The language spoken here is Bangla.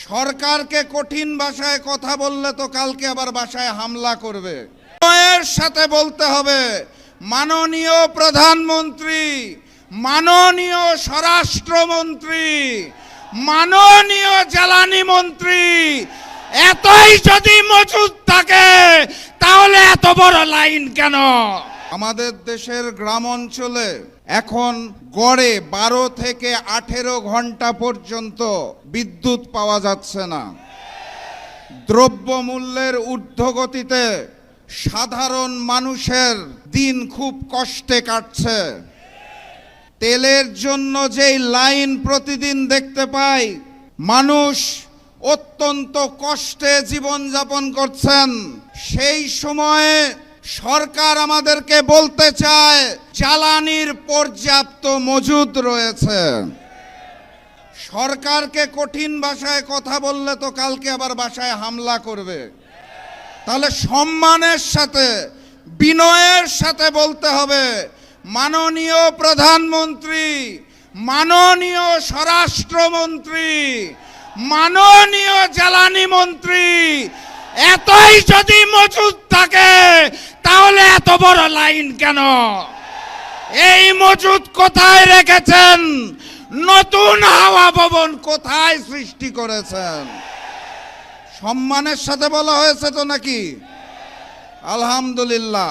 সরকারকে কঠিন ভাষায় কথা বললে তো কালকে আবার বাসায় হামলা করবে। এর সাথে বলতে হবে, মাননীয় প্রধানমন্ত্রী, মাননীয় স্বরাষ্ট্রমন্ত্রী, মাননীয় জ্বালানি মন্ত্রী, এতই যদি মজুদ থাকে তাহলে এত বড় লাইন কেন? আমাদের দেশের গ্রাম অঞ্চলে এখন গড়ে 12 থেকে 18 ঘন্টা পর্যন্ত বিদ্যুৎ পাওয়া যাচ্ছে না। দ্রব্যমূল্যের ঊর্ধ্বগতিতে সাধারণ মানুষের দিন খুব কষ্টে কাটছে। তেলের জন্য যেই লাইন প্রতিদিন দেখতে পাই, মানুষ অত্যন্ত কষ্টে জীবনযাপন করছেন। সেই সময়ে সরকার আমাদেরকে বলতে চায় জ্বালানির পর্যাপ্ত মজুদ রয়েছে। সরকারকে কঠিন ভাষায় কথা বললে তো কালকে আবার বাসায় হামলা করবে। তাহলে সম্মানের সাথে, বিনয়ের সাথে বলতে হবে, মাননীয় প্রধানমন্ত্রী, মাননীয় স্বরাষ্ট্রমন্ত্রী, মাননীয় জ্বালানি মন্ত্রী, এতই যদি মজুদ থাকে তাহলে এত বড় লাইন কেন? এই মজুদ কোথায় রেখেছেন? নতুন হাওয়া ভবন কোথায় সৃষ্টি করেছেন? সম্মানের সাথে বলা হয়েছে তো নাকি? আলহামদুলিল্লাহ।